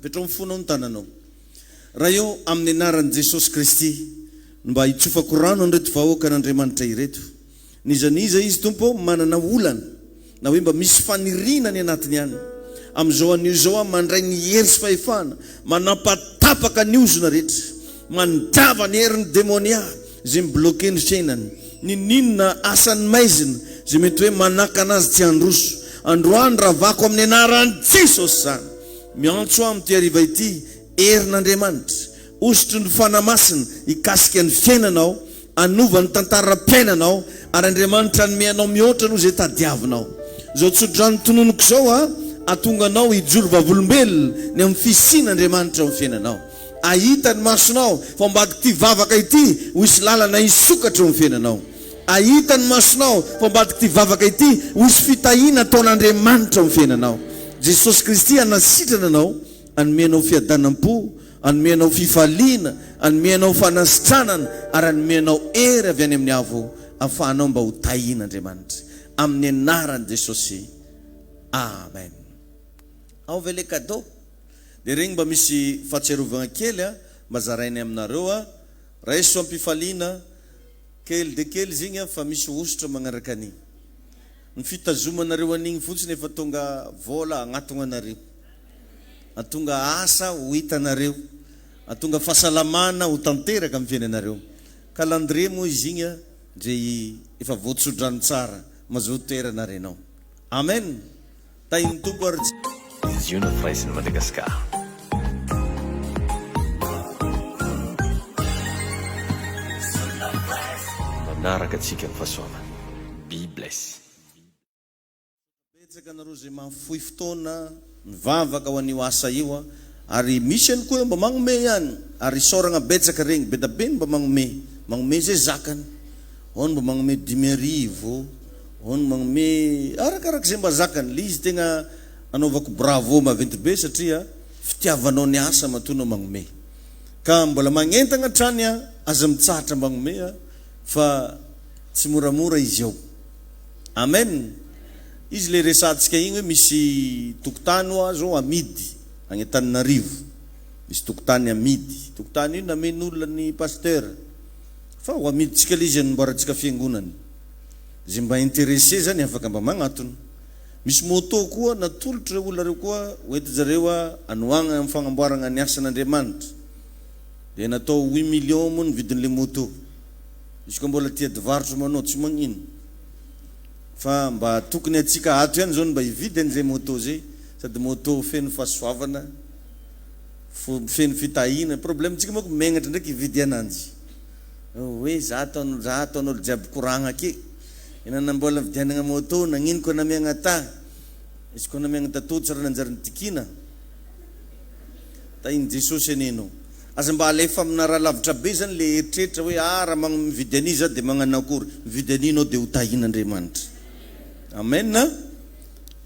apetrao mifonao ny tananao raha eo amin'ny anaran'i Jesosy Kristy mba hitsofako rano anreto vahoaka n'Andriamanitra ireto nizaniza izy tompo manana olana na hoe mba misy faniriana ny anatiny any amin'izao anio zao mandray ny hery sy fahefana manapatapaka ny ozona rehetra mandava ny herin'ny demonia zay mibloke ny fiainany ny ninona asany maizina zay mety hoe manaka anazy tsy androso androany raha vako amin'ny anaran'i Jesosy zany miantso amin'ny hariva ity herin'Andriamanitra osotry ny fanamasina hikasika ny fiainanao anova ny tantaram-piainanao ary Andriamanitra nomenao mihoatra no zay tadiavinao zao tsodrany tononoko zao atonga anao hijoro vavolombelona ny amin'ny fisian'Andriamanitra amin'ny fiainanao ahita ny masonao fa ambadiky ty vavaka ity ho isy lalana isokatra amin'ny fiainanao ahita ny masonao fa ambadiky ty vavaka ity ho isy fitahiana ataon'Andriamanitra amin'ny fiainanao Jesosy Kristy anasitrana anao anomenao fiadanam-po anomenao fifaliana anomenao fanasitranana ary anomenao hery avy any amin'ny avo ahafahanao mba ho tahian'Andriamanitra amin'ny anaran'i Jesosy amen ao ve le cadeau dia regny mba misy fahatsiarovana kely mba zarainy aminareo raha eso ampifaliana kely de kely zigny fa misy osotra magnaraka an'igny ny fitazomanareo an'igny fotsiny efa tonga vola agnatona anareo atonga asa ho hitanareo atonga fahasalamana ho tanteraka amin'ny fiainanareo calendrier moa izy igny dray efa voatsodrano tsara mazoto toerana renao amen tainy tompo ary izy io no firaisiny Madagasikara manaraka atsika ny fahasoavana be bless betsaka anareo zay mahafohy fotoana mivavaka ho an'io asa io ary misy any koa mba magnome ihany ary soragna betsaka regny be da be mba magnome zay zakany ono mba magnome 10,000 ono magnome arakaraka zay mba zakany le izy tegna anaovako bravo maventy be satria fitiavanao ny asa matonao magnome ka mbola magnentagna trany aza mitsahatra magnome fa tsy moramora izy ao amen izy le resantsika igny hoe misy tokotany zao amidy agny Antananarivo misy tokotany amidy tokotany io namen'olona ny pasteur fa ho amiditsika le izy anamboarantsika fiangonany zay mba intéressé zany afaka mba magnatony misy moto koa natolotra olona reo koa hoety zareo anoagna amin'ny fagnamboarana ny asan'Andriamanitra dia natao 8 millions moa ny vidin'le moto izy koa mbola tia divarotro manao tsy magnino fa mba tokony atsika ato ihany zao mba hividy an'izay moto zay sady moto feno fahasoavana feno fitahiana problème tsika moa megnatra ndraiky hividy ananjy hoe za ataon'olo jiaby koragna ake inana mbola vidianana moto nagnino koa namiagna ta izy koa namiagna tatotsy raha nanjary nitikina ta iny Jesosy anenao aza mba alefa amina raha lavitra be zany le eritreritra hoe raha mividy an'izy dia magnano akory mividy aninao dia ho tahian'Andriamanitra amen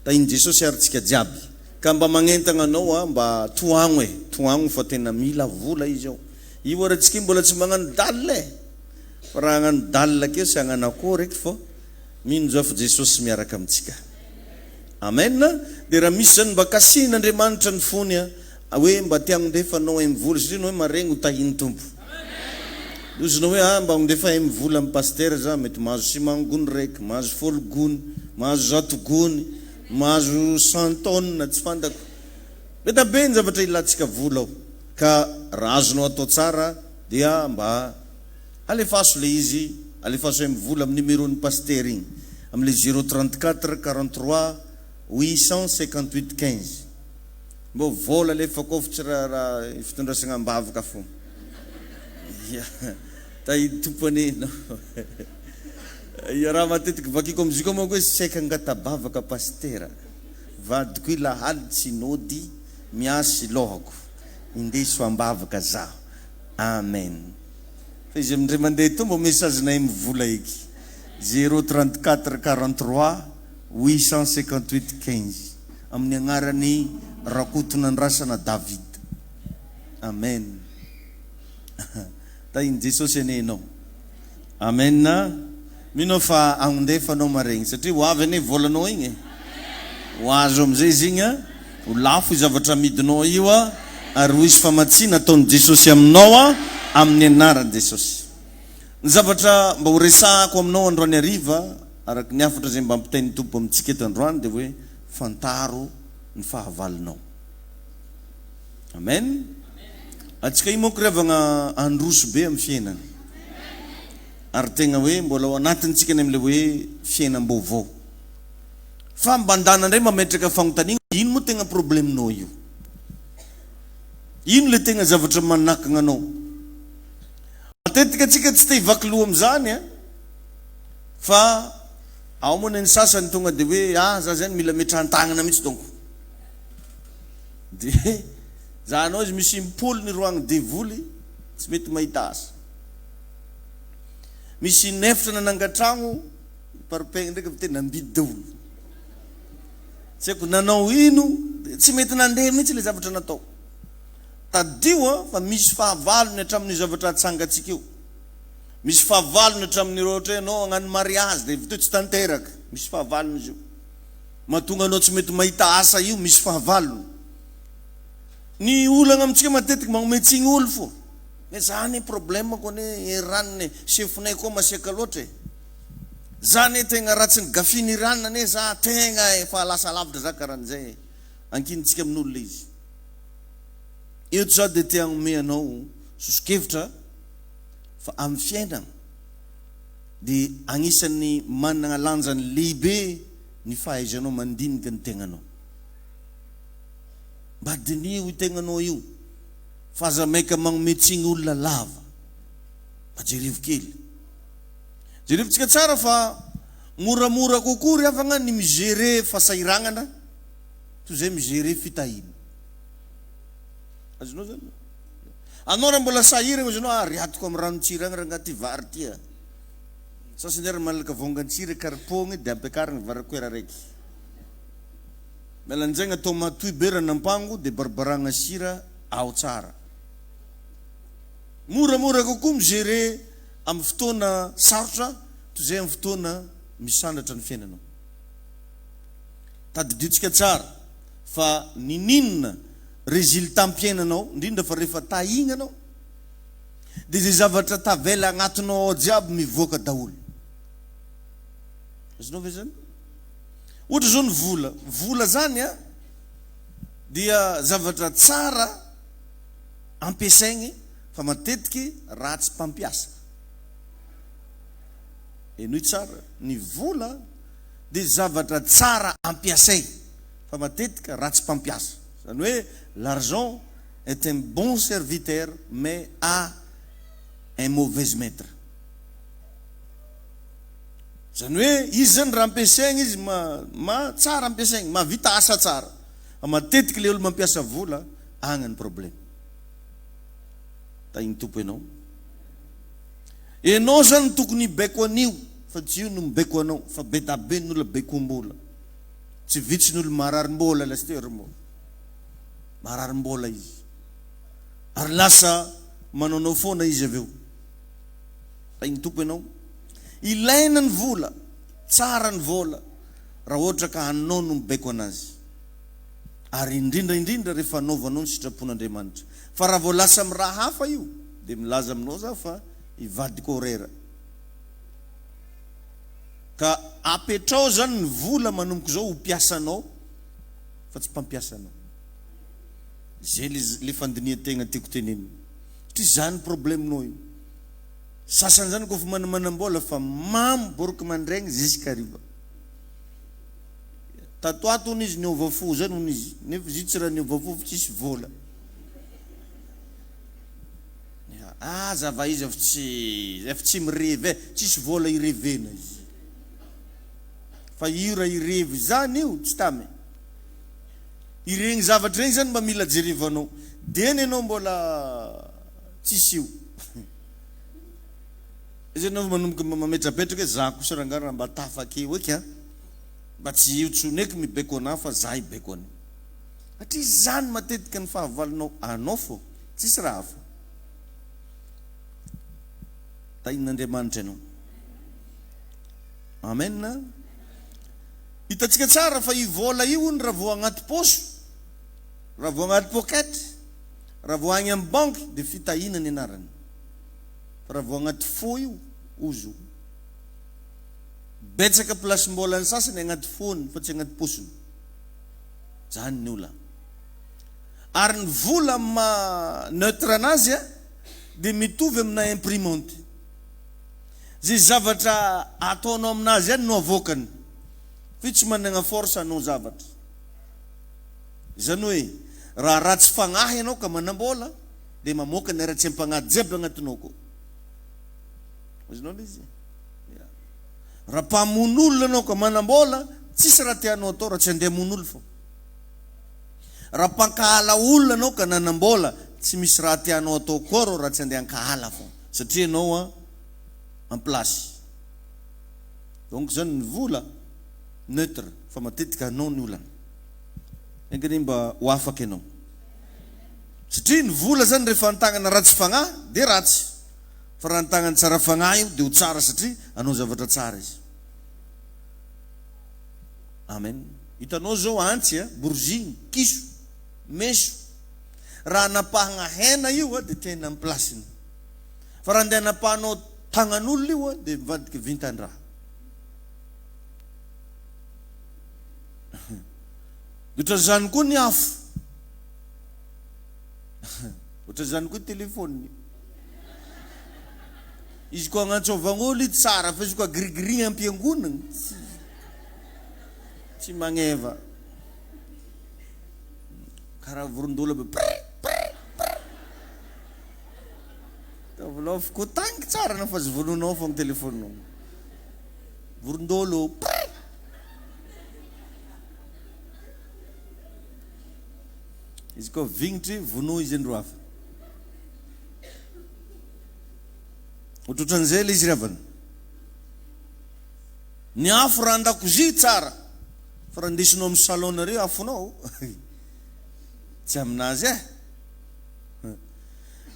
ta iny Jesosy arytsika jiaby ka mba magnentagna anao mba toagno fa tena mila vola izy ao io aratsika mbola tsy magnano dalle fa raha agnano dalle keo sy agnano akory eky fô mino zao fa Jesosy miaraka amintsika amen dia raha misy zany mba kasihan'Andriamanitra ny fony hoe mba tiagnondefa anao vola satria nao hoe maregny ho tahiny tompo ozinao hoe mba ndefa vola amin'ny pasteur za mety mahazo simangony raiky mahazo 10 gony mahazo 100 gony mahazo 100 tonnes tsy fantako be da be ny zavatra ilantsika vola ao ka raha azonao atao tsara dia mba alefaso le izy alefaso vola amin'ny numéron'ny pasteur igny am'le 034 43 858 15 mbo vola alefako tsy raha fitondrasana ambavaka fo ta tompony raha matetiky vakiko amiziko moa koe saika angatabavaka pastera vadiko ilahaly tsy nody miasy lohako indeso ambavaka zaho amen fa izy amindray mandeha to mbo mesazinay mivola eky 034 43 858 15 amin'ny agnarany rakotona andrasana David amen ta iny Jesosy anenao amen mino fa agnondefanao maregny satria ho avy ane volanao igny ho azo amizay izy igny ho lafo i zavatra amidinao io ary ho isy famatsiana ataon'i Jesosy aminao amin'ny anaran'i Jesosy. Ny zavatra mba ho resahako aminao androany hariva araky ny hafatra izay mba ampitain'ny Tompo amintsika eto androany dia hoe fantaro ny fahavalonao. Amen. Atsika io monko revagna androso be amin'ny fiainana. Ary tegna hoe mbola ao anatintsika ny amin'ilay hoe fiainam-baovao. Fa mba andana indray mametraka fanontaniana, ino moa tegna probleminao io? Ino le tegna zavatra manakagna anao? Matetika atsika tsy te hivaky loha amin'izany fa ao moa ny sasany tonga dia hoe za zany mila metrahan-tagnana mihitsy donko. Dia zahanao izy misy mipolo ny roagny devoly tsy mety mahita asa. Misy nefitra nanangatragno paripegna ndraiky avy tena nambidy daholo. Tsy haiko nanao ino, tsy mety nandeha mihitsy le zavatra natao. Tadio fa misy fahavalony hatramin'ny zavatra atsangatsika io. Misy fahavalony hatramin'ny ohatra ianao hagnano mariage dia vito tsy tanteraka. Misy fahavalony izy io. Mahatonga anao tsy mety mahita asa io, misy fahavalony. Ny olana amintsika matetika magnometsiny olo fo. Zany problème ko ne ranne chefonay ko masiaka loatra. Zany tegna ratsy ny gafiny ranna ne za tegna fa lasa lavitra za karan'izay. Ankinitsika amin'olona izy. Io za dia te hagnome anao soskevitra fa amin'ny fiainana dia agnisan'ny manana lanjany lehibe ny fahaizanao mandinika ny tegnanao. Mba dinio i tegnanao io fa aza maika magnometsiny olona lava. Mba jerivo kely. Jerivontsika tsara fa moramora kokoa ry havagna ny migere fasahiragnana toy izay migere fitahina. Azonao zany? Anao raha mbola sahirana azonao riatiko amin'ny ranotsiragna raha agnaty vary tia. Sasany malaka vongan-tsira karipôgny dia ampiakarina varakoera raiky. Melan'izay atao matoy be ranam-pango dia barabarana sira ao tsara. Moramora kokoa migere amin'ny fotoana sarotra toy izay amin'ny fotoana misandratra ny fiainanao. Tadiditsika tsara fa ninina résultat am-piainanao indrindra fa rehefa tahignanao dia izay zavatra tavela agnatinao ao jiaby mivoaka daholo. Azonao ve zany? Ohatra zao ny vola. Vola zany dia zavatra tsara ampiasaigny fa matetiky ratsy mpampiasa. Enoy tsara, ny vola dia zavatra tsara ampiasay fa matetika ratsy mpampiasa. Zany hoe l'argent est un bon serviteur mais a un mauvais maître. Zany hoe izy zany raha ampiasaigny izy tsara ampiasaigny, mahavita asa tsara. Matetika le olo mampiasa vola agny ny problème. Taigny tompo ianao. Ianao zany tokony beko anio fa tsy io no mibeko anao fa be da be ny olona bekom-bola. Tsy vitsy ny olo mararim-bola lasteo mo. Mararim-bola izy. Ary lasa manonao foana izy aveo. Taigny tompo ianao. Ilaina ny vola, tsara ny vola raha ohatra ka anao no mibeko anazy. Ary indrindra rehefa anaovanao ny sitrapon'Andriamanitra. Fa raha vao lasa amin'ny raha hafa io dia milaza aminao za fa ivadiko rera. Ka apetrao zany ny vola manomboka zao ho piasanao fa tsy mpampiasanao. Zay le fandinian-tegna tiako tenenina. Satria zany probleminao io. Sasany zany koa fa manamanam-bola fa mamboroko mandraigny ziskariva. Tatoato hono izy niova fo zany hono izy. Nefa izy tsy raha niova fo fa tsisy vola. Zava izy efa tsy mirevy tsisy vola irevena izy. Fa io raha irevy zany io tsy tamy. Iregny zavatra regny zany mba mila jerevanao. Deny ianao mbola tsisy io. Izy ianao manomboka mametrapetraka za kosa rangarana mba tafakeo eky mba tsy io tsoneky mibeko ana fa za ibeko any. Satria zany matetika ny fahavalonao anao fo, tsisy raha hafa. Tahin'Andriamanitra ianao. Amen. Hitatsika tsara fa i vola io raha vao agnaty poso, raha vao agnaty pocket, Raha vao agny amin'ny banky dia fitahina ny anarany. Fa raha vao agnaty fo io, ozo. Betsaka place-mbola ny sasany agnaty fony fa tsy agnaty posiny. Zany ny ola. Ary ny vola ma neutre anazy dia mitovy amina imprimante. Zay zavatra ataonao aminazy ihany no avoakany. Fa tsy manana force anao zavatra. Izany hoe raha ratsy fagnahy ianao ka manambola dia mamoaka ny ratsy ampagnahy jiaby agnatinao koa. Azonao izy. Raha mpamono olona anao ka manambola, tsisy raha tianao atao raha tsy andeha hamono olona fo. Raha mpankala olona anao ka nanambola, tsy misy raha tianao atao koa raha tsy andeha hankahala fo. Satria anao en place. Donc zany ny vola neutre, fa matetika anao ny olana. Engany mba ho afaka ianao. Satria ny vola zany rehefa an-tagnana ratsy fagnahy dia ratsy. Fa raha an-tagnana tsara fagnahy io dia ho tsara satria anao zavatra tsara izy. Amen. Hitanao zao antsy, bourgine, kiso, meso. Raha napahagna hena io dia tena amin'ny plasiny. Fa raha andeha napahanao tagnan'olona io dia mivadika vintan-draha. Otra zany koa ny afo. Otra zany koa telefony. Izy koa agnatsovan'olo io tsara, fa izy koa girigirigna am-piangonana tsy magneva. Karaha vorondolo be tavolao koa tangy tsara na fa zvononao fa ny telefoninao. Vorondolo izy koa vignitry vono izy andro hafa. Ohatran'izay ilay izy ravana. Ny afo raha an-dakozia tsara, fa raha ndesinao amin'ny salon-nareo afonao tsy aminazy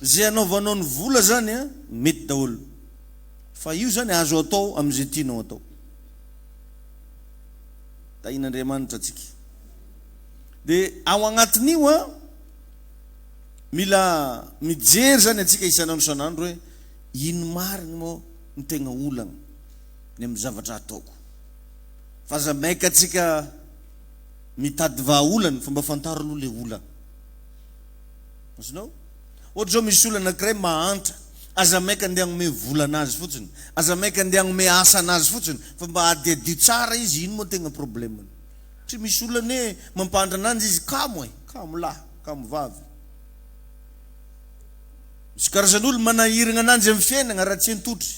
zay anaovanao ny vola zany mety daholo. Fa io zany azo atao amin'izay tianao atao. Tahin'Andriamanitra atsika. Dia ao agnatin'io mila mijery zany atsika isanandro isanandro hoe ino mariny moa ny tegna olana ny amin'ny zavatra ataoko. Fa za maika atsika mitady vahaolana fa mba fantarin'olo le olana. Azonao? Ohatra zao misy olana anankiray mahantra, aza maika andeha agnome vola anazy fotsiny, aza maika andeha agnome asa anazy fotsiny, fa mba adiadio tsara izy, ino moa tegna problemany. Tsy misy olana mampandra ananjy izy kamo kamo lahy, kamo vavy. Misy karazan'olo manahirana ananjy amin'ny fiainana raha tsy entotry.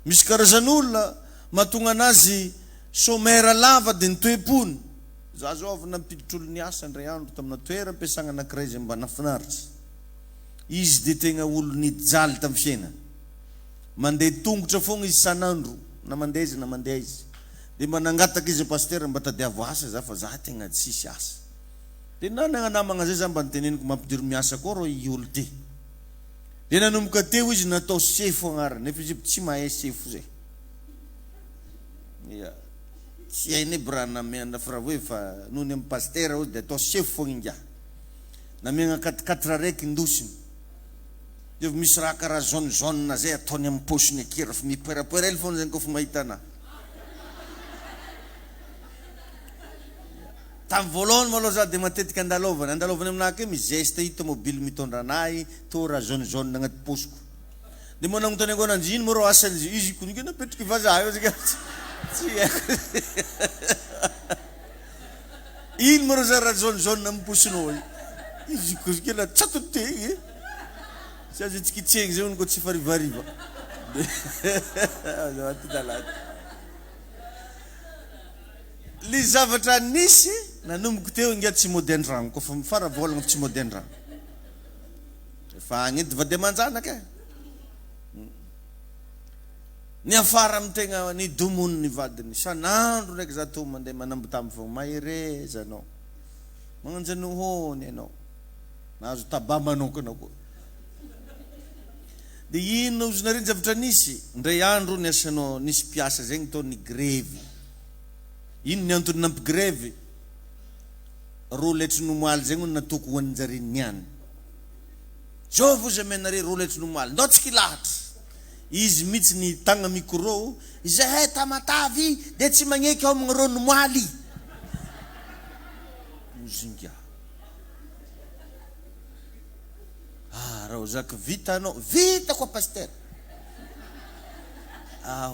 Misy karazan'olona mahatonga anazy somera lava dia nitoe-pony. Za zao avy nampiditra olo ny asa indray andro tamina toera ampiasana anankiray izay mba nafinaritra. Izy dia tegna olo nijaly tamin'ny fiainana. Mandeha tongotra foana izy sanandro, na mandeha izy na mandeha izy. Dia mba nangataka izy pasteur mba tadiavo asa za fa za tegna tsisy asa. Dia nanamagna zay za mba niteneniko mampidiro miasa koa ro i olo ty. Dia nanomboka teo izy natao sefo agnarany, nefa izy tsy mahay sefo zay. Tsy hainy brana meana fa raha hoe fa noho ny amin'ny pasteur ozy dia atao sefo foana inga. Namiagna 4 raiky ndosiny. Dia misy raha karaha jaune zay ataony amin'ny posiny akira fa mipoerapoerely foana zany koa fa mahita anahy. Tamin'ny voalohany maloha za dia matetika andalovany aminahy ke misy geste hita mobile mitondra anahy to raha jaune agnaty posiko. Dia moa nagnotany ako ananjy ino moa rô asan'izy izy konika napetriky vazaha io zaka tsy haiko. Ino moa rô za raha jaune amin'ny posinao izy konika la tsatotegny sy azo tsikitsegny zay oniko tsy farivariva. Ny zavatra nisy nanomboka teo inga tsy modern-drano koa fa mifara volagna tsy modern-drano. Fa agnety vady aman-janaka ny afara amin'ny tegna ny domony ny vadiny. Sanandro ndraiky za to mandeha manambitamby fa mahereza anao. Magnanjany hohony ianao. Nahazo taba manokana koa. Dia ino ozy nareny zavatra nisy? Ndray andro ny asanao nisy mpiasa zegny tao ny grevy. Ino ny antony nampigrevy? roletry nomaly zegny natoko hoan'jare niany Jova izy amenare roletry nomaly ndao tsy kilahatra izy mihitsy ny tagna micro izay tamatavy de tsy magneky ao amin'ny ro nomaly zinga raha zaka vita anao vita koa pasteur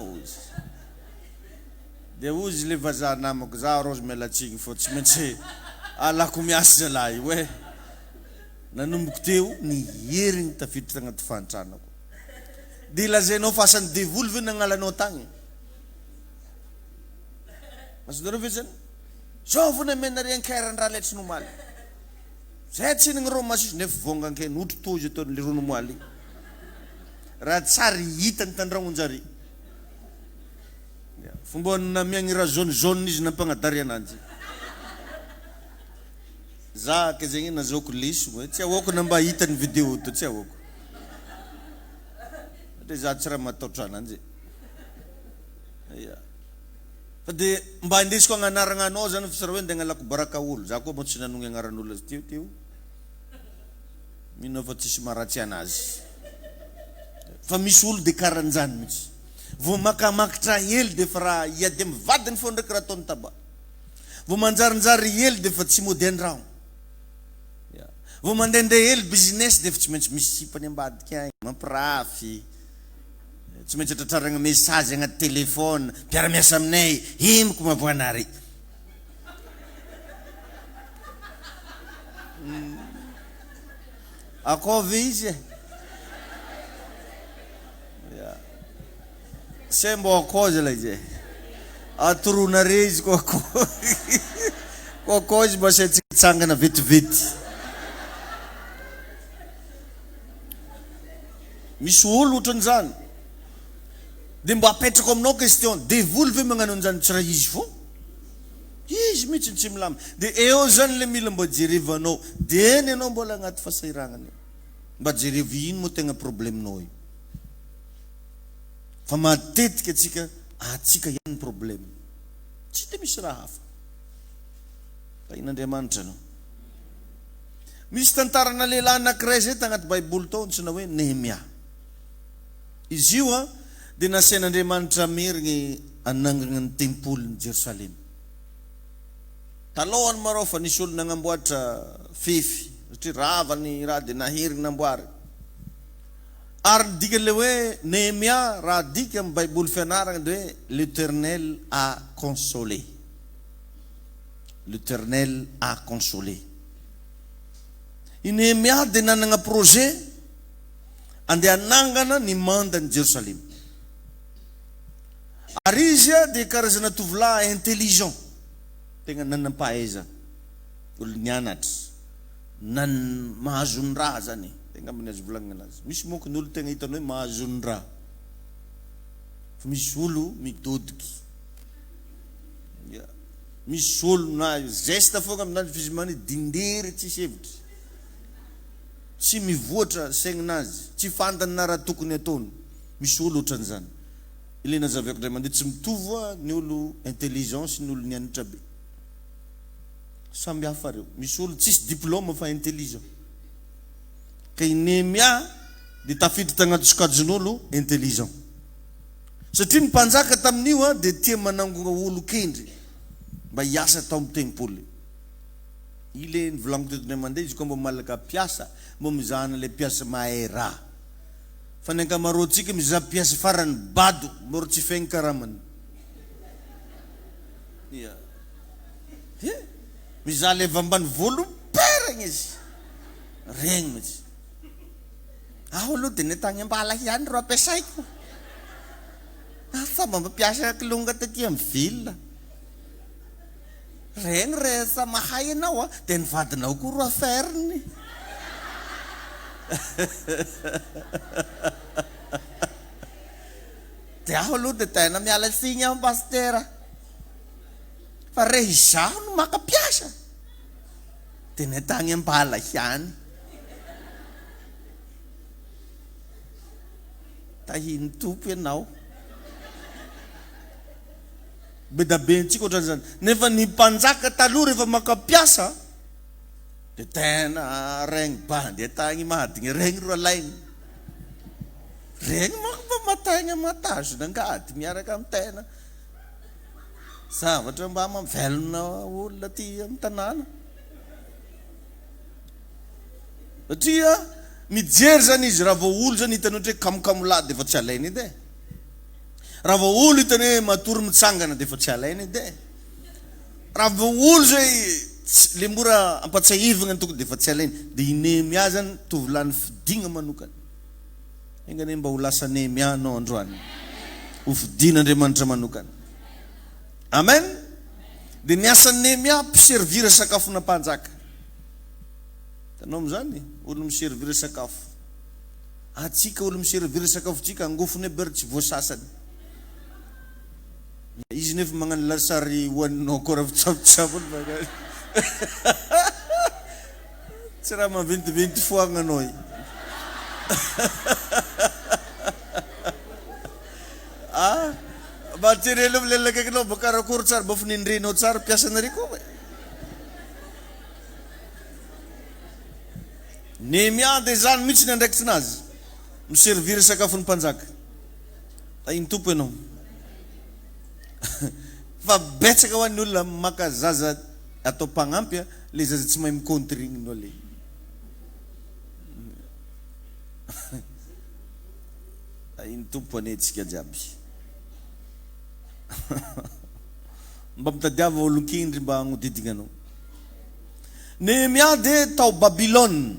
ozy de ozy le vazaha namako za rozy mialatsiny fô tsy maintsy alako miasa zalahy hoe nanomboko teo ny heriny tafiditra agnaty fantranako de lazainao fasan'ny devoly ve nagnalanao tagny masodoreo ve zany Jova namenare ankaran-draha letry nomaly zay tsy nigny ro masisy nefa vongan-ke notro tozy atao le ro nomaly raha tsary hita ny tandragnon-jare fomba namiagny raha jaune izy nampangadary ananjy za ke zegny nazoko liso tsy aoko na mba hita ny vidéo to tsy aoko de za tsy raha mataotra ananjy fa de mba indesiko agnanaragna anao zany fa hoe ndeha ngalako baraka olo za koa mo tsy nanogny agnaran'olo azy teo mino fa tsisy maratsy anazy fa misy olo de karan'jany mihitsy vo makamakitra hely de fa raha iady mivadiny fô ndraiky raha ataony taba vo manjarinjary hely de fa tsy mody andragno vo mandehandeha hely business de fa tsy maintsy misy sipany ambadika agny mampirafy tsy maintsy tratraragna message agnaty telefôna mpiara-miasa aminay imiko mampoanary akôve izy se mbo akô zala izy atoronare izy koakô izy mba se tsy tsangana vetivety misy olo ohatran'izany de mba apetrako aminao question devoly ve magnano an'izany tsy raha izy fô izy mihitsy tsy milama de eo zany le mila mba jerevanao de ny anao mbola agnaty fasahiragnany mba jerevo ino mo tegna problemenao io fa matetika atsika ihany problème tsy de misy raha hafa fa in'Andriamanitra anao misy tantarana lehilahy anankiray zay tagnaty baiboly tao ntsina hoe Nehemia izy io de nasain'Andriamanitra merigny anangana ny tempoly Jerusalem talohany marao fa nisy olo nagnamboatra fefy satria ravany raha de naherigny namboary ary dikale hoe Nehemia raha dika amin'ny baiboly fianaragna de hoe l'Éternel a consolé l'Éternel a consolé i Nehemia de nanagna projet andeha anangana ny mandany Jerusalem ary izy de karazana tovolahy intelligent tegna nanam-pahaiza olo nianatra mahazo ny raha zany tegna amin'ny azo volagnina anazy misy monko ny olo tegna hitanao hoe mahazo ny raha fa misy olo midodiky misy olo na geste fogna aminazy fizimany dindery tsisy hevitry tsy mivoatra saigninazy tsy fantany na raha tokony ataony misy olo ohatran'izany ilena zaviako ndray mandeha tsy mitovy ny olo intelligence ny olo nianatra be samby hafa reo misy olo tsisy diplôme fa intelligent ka i Nehemia de tafiditra tagnaty sokajin'olo intelligent satria ny mpanjaka tamin'io de tia manangona olo kendry mba hiasa tao amin'ny tempoly ile nivolaniko teto ndray mandeha izy koa mba malaka piasa mba mizahana le piasa mahay raha fa ny ankamaroantsika mizaha piasa farany bado moro tsy faigny karamany mizaha le vambany volom-peragna izy regny mihitsy aloha de netagny ambala ihany ro ampiasaiko fa mba piasa kilonga taty amin'ny ville regny rehefa mahay anao de ny vadinao koa ro aferiny de aho aloha de tena miala tsiny aho pastera fa rehy zaho no makapiasa de netagny ambala ihany tahiny tompo ianao be da be antsika ohatran'izany nefa ny mpanjaka taloha rehefa makapiasa De tena regny bandy tagny madigny regny ro alaigny. Regny manko matagny matazona angady miaraka amin'ny tena. Zavatra mba mavelona olona ty amin'ny tanàna. Satria mijery zany izy raha vao olo zany hitany hoe kamokamolady efa tsy alainy edy. Raha vao olo hitany hoe matory mitsangana dia efa tsy alainy edy. Raha vao olo zay le mora ampatsahivana ny tokony dia efa tsy alainy. Dia Nehemia zany tovolahy fidigna manokana. Engane mba ho lasa Nehemia anao androany. Ho fidian'Andriamanitra manokana. Amen. Dia ny asan'ny Nehemia mpiservira sakafona mpanjaka. Tanao amin'izany olo miservira sakafo. Atsika olo miservira sakafo tsika angofony eber tsy voasasany. Izy nefa magnano lasary hoaninao koa raha fitsabotsaboly bagay. Tsy raha maventiventy foagna anao i. Baterelo milelakaikinao bakarakory tsara mba finindrenao tsara piasanareo koa. Nehemia dia zany mihitsy ny andraikitsy nazy miservira sakafony mpanjaka. Iny tompo ianao. Fa betsaka ho an'ny olona maka zaza atao mpagnampy le zaza tsy mahay mikontririgny no le. Iny tompo anetsika jiaby. Mba mitadiava olon-kindry mba agnodidigna anao. Nehemia dia tao Babilône.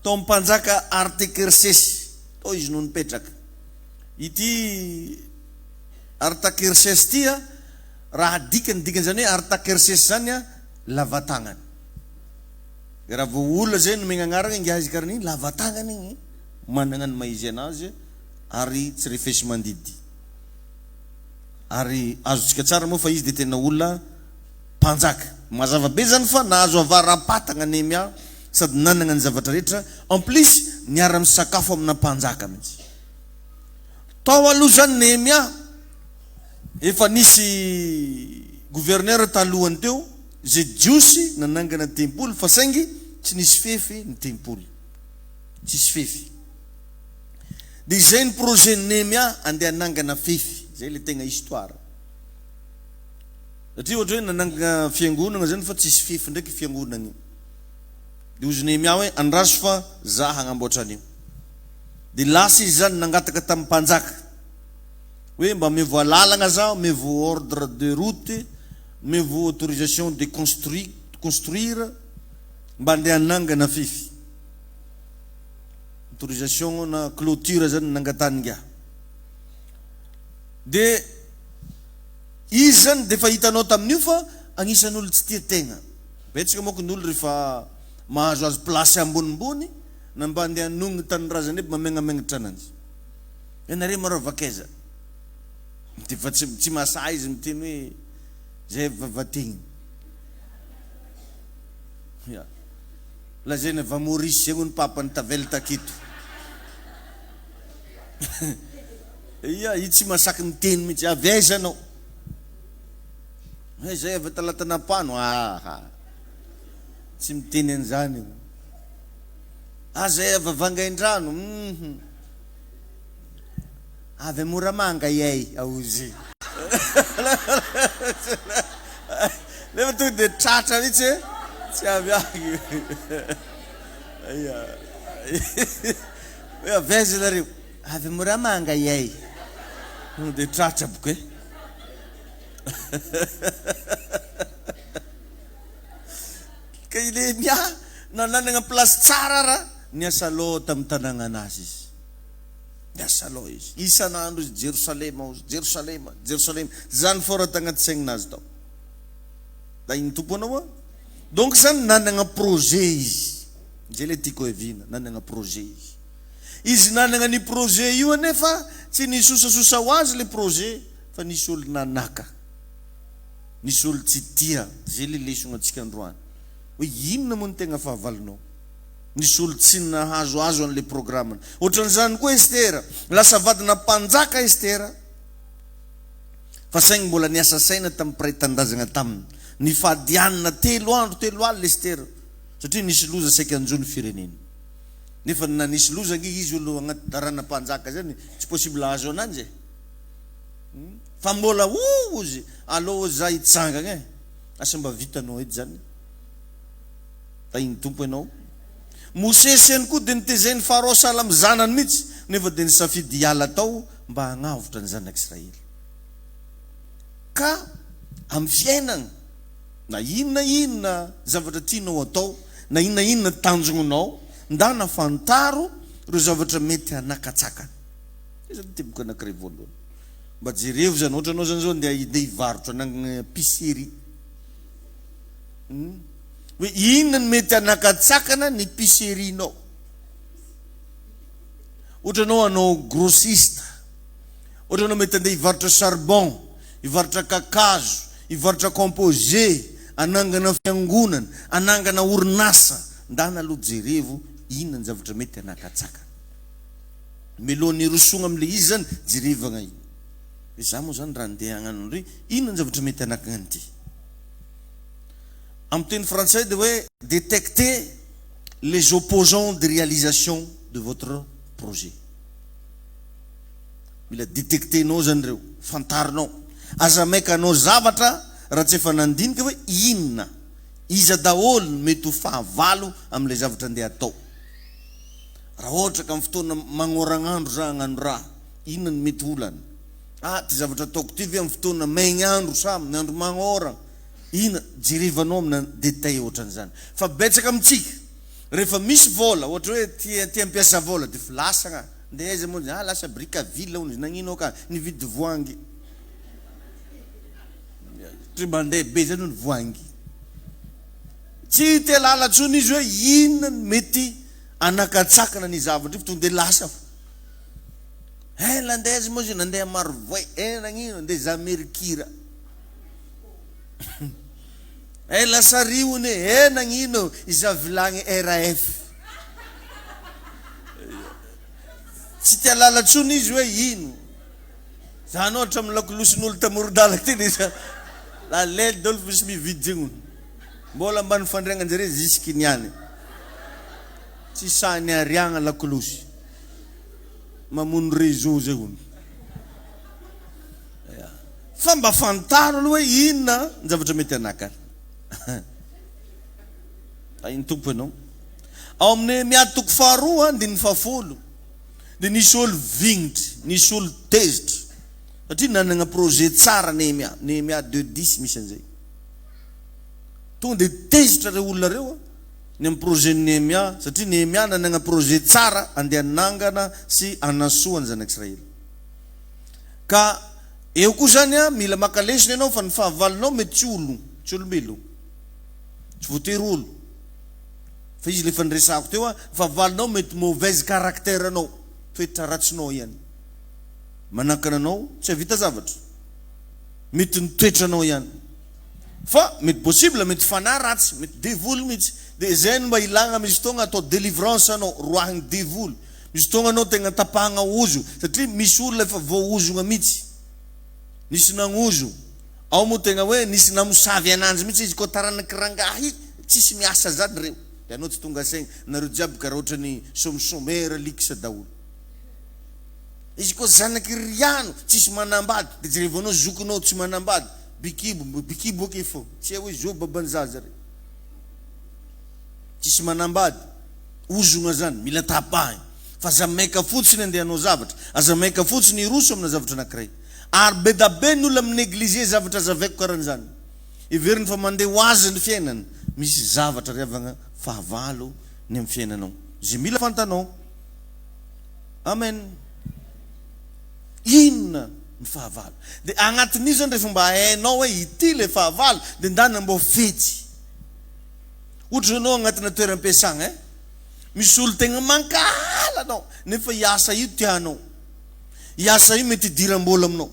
Tao mpanjaka Artaxerxes. Tao izy no nipetraka. Ity Artaxerxes tia raha dikany zany hoe Artaxerxes zany lavatagnany. Raha vao olona zay no megnanarana inga azy karana igny lavatagnany igny manana ny maizy anazy ary tsy refesy mandidy. Ary azontsika tsara moa fa izy dia tena olona mpanjaka. Mazava be zany fa nahazo avaram-patagna Nehemia sady nanana ny zavatra rehetra. En plus niara-misakafo amina mpanjaka mihitsy. Tao aloha zany Nehemia efa nisy gouverneur talohany teo zay jiosy nanangana tempoly fa saingy tsy nisy fefy ny tempoly. Tsisy fefy. Dia izay ny projet Nehemia andeha nangana fefy. Zay le tegna histoire. Satria ohatra hoe nanangana fiangonana zany fa tsisy fefy ndraiky fiangonana io. Dia ozy Nehemia hoe andraso fa za hagnamboatra an'io. Dia lasa izy zany nangataka tamin'ny mpanjaka hoe mba mevo alalagna zaho, mevo ordre de route, mevo autorisation de construire mba andeha nangana fefy. Autorisation na clôture zany nangataningà. Dia izy zany dia fa hitanao tamin'io fa agnisan'olo tsy tia tegna. Betsaka moa ny olo rehefa mahazoazo plasy ambonimbony na mba andeha hanongy tanindrazany eby mamengamegnatra ananjy. Ianareo marao vakaiza. Dia fa tsy masahy izy miteny hoe zay vavategny. Lazaina va Maurice zay ny papany tavela taketo. Ia, io tsy masaky miteny mihitsy avaiza anao. Zay avy talatanapano. Tsy miteny an'izany. Zay avy vangain-drano. Avy Moramanga iay aozy. Nefa tonga dia tratra mihitsy tsy avy agny. Hoe avaiza nareo. Avy Moramanga iay. Dia tratra boka. Ka Nehemia nananana plasy tsara raha niasa loha tamin'ny tanàna anazy izy. Niasa loha izy. Isan'andro izy Jerosalema, Jerosalema, Jerosalema. Zany fora tagnaty saignazy tao. Da iny tompo anao. Donc zany nanana projet izy. Zay le tiako heviana, nanana projet izy. Izy nanana ny projet io anefa tsy nisosasosa ho azy le projet fa nisy olo nanaka. Nisy olo tsy tia. Zay le lesona antsika androany. Hoe inona moa ny tegna fahavalonao. Nisy olo tsy nahazoazo an'le programmany. Ohatran'izany koa Estera. Lasa vadina mpanjaka Estera. Fa saigny mbola niasa saina tamin'ny mpiray tandazana taminy. Nifadianina 3 andro 3 alina Estera. Satria nisy loza saika anjony firenena. Nefa na nisy loza nge izy olo agnaty daranam-panjaka zany tsy possible azo ananjy. Fa mbola ozy aloha za hitsangana e. Asa mba vitanao edy zany. Tainy tompo ianao. Mosesy ihany koa dia nitezeny Farao sahala amin'ny zanany mihitsy, nefa dia nisafidy hiala tao mba hagnavotra ny zanak'Israely. Ka amin'ny fiainana, na inona zavatra tianao atao, na inona tanjongonao, ndana fantaro ireo zavatra mety hanakatsakana. Izany teboka anankiray voalohany. Mba jerevo zany, ohatra anao zany zao ndeha hivarotra nang piserie. Hoe inona ny mety hanakatsakana ny piserinao. Ohatra anao anao grossiste. Ohatra anao mety andeha hivarotra charbon, hivarotra kakazo, hivarotra composé, anangana fiangonana, anangana orinasa, ndana aloha jerevo inona ny zavatra mety hanakatsakana. Melohany rosogna am'le izy zany jerevagna iny. Za moa zany raha andeha hagnano ndray, inona ny zavatra mety hanakana ty. En teny français de ouais, détecter les opposants de réalisation de votre projet. Mila détecter nao zany reo, fantarinao. Aza maika anao zavatra raha tsy efa nandinika hoe inona, iza daholo mety ho fahavalo am'le zavatra andeha atao. Raha ohatra ka amin'ny fotoana magnoragn'andro za hagnano raha, inona ny mety olana? Ty zavatra ataoko ty ve amin'ny fotoana maigna-andro sa amin'ny andro magnoragna? Ina jerevanao amina détail ohatran'izany. Fa betsaka amintsika rehefa misy vola, ohatra hoe tia ampiasa vola dia filasagna, ndeha aiza moa lasa Brickaville hono, nagnino ka nividy voangy. Tsy mandeha be zany ny voangy. Tsy te lala tsony izy hoe inona mety anakatsakana ny zavatra io tonga dia lasa. Landeha aiza moa izy nandeha Marvoy, nagnino andeha za Merkira. Lasa rione, nagnino iza vilagny RAF. Tsy tia lala tsony izy hoe ino. Zany ohatra amin'ny lakolosin'olo tamorodalaka ty izy. La lely dolo misy mividy zegny. Mbola mba nifandriagnan-jare zisky niany. Tsy sany ariagna lakolosy. Mamono réseau zay hono. Fa mba fantaro aloha hoe inona ny zavatra mety hanakana. Iny tompo ianao. Ao amin'ny miatoko faharoa andininy fahafolo, dia nisy olo vignitry, nisy olo tezitra. Satria nanana projet tsara Nehemia 2:10 misy an'izay. Tonga dia tezitra reo olona reo ny amin'ny projet Nehemia, satria Nehemia nanana projet tsara andeha nangana sy anasoa ny zanak'Israely. Ka eo koa zany mila maka lesona ianao fa ny fahavalonao mety tsy olombelo, tsy voatery olo. Fa izy le fanresahako teo fahavalonao mety mauvaise caractère anao, toetra ratsinao ihany. Manakana anao tsy havita zavatra, mety nitoetra anao ihany. Fa mety possible mety fanahy ratsy, mety devoly mihitsy. Dia zay no mba ilagna misy fotoagna atao délivrance anao, roahiny devoly. Misy fotoagna anao tegna tapahana ozo, satria misy olona efa voaozogna mihitsy. Nisy nagnozo, ao moa tegna hoe nisy namosavy ananjy mihitsy izy koa taranak'irangahy, tsisy miasa zany reo. Dia anao tsy tonga saigna, nareo jiaby karaha ohatra ny somera likisa daholo. Izy koa zanak'Iriano tsisy manambady, dia jerevanao zokinao tsy manambady, bikibo ake fô, tsy hoe zo babanzaza re. Tsisy manambady, ozogna zany, mila tapahina. Fa aza maika fotsiny andeha hanao zavatra, aza maika fotsiny iroso amina zavatra anankiray. Ary be da be ny olona amin'ny negliger zavatra azavaiko karan'izany. Iveriny fa mandeha ho azy ny fiainana, misy zavatra riavagna fahavalo ny amin'ny fiainanao. Zay mila fantanao. Amen. Inona ny fahavalo? Dia agnatin'izy zany rehefa mba hainao hoe ity le fahavalo, dia ndana mba fetsy. Ohatra anao agnatina toeram-piasagna, misy olo tegna mankala anao, nefa iasa io tianao. Iasa io mety hidiram-bola aminao.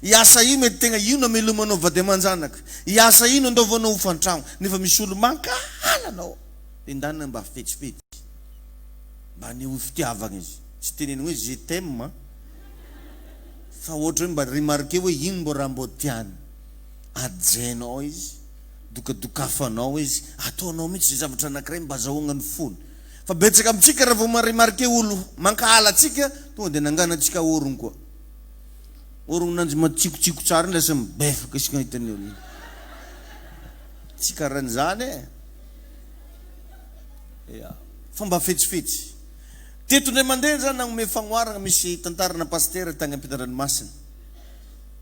Iasa io mety tegna io namelomanao vady aman-janaka. Iasa io nandaovanao ho fantragno, nefa misy olo mankala anao. Dia ndana mba fetsifetsy. Mba ny ho fitiavagna izy. Tsy teneny hoe je t'aime. Fa ohatra hoe mba remarqué hoe ino mbo raha mbo tiany. Ajainao izy, dokadokafanao izy, ataonao mihitsy zay zavatra anankiray mba azahoagna ny fony. Fa betsaka amintsika raha vao marimarike olo mankahala atsika, tonga dia nangana atsika orogno koa. Orogno nanjy matsikotsiko tsara lasa mibefaka isika hitany olo. Tsy karan'izany fomba fetsifetsy. Teto ndray mandeha zany nagnome fagnoarana, misy tantarana pasteur tagny Ampitan-Dranomasina.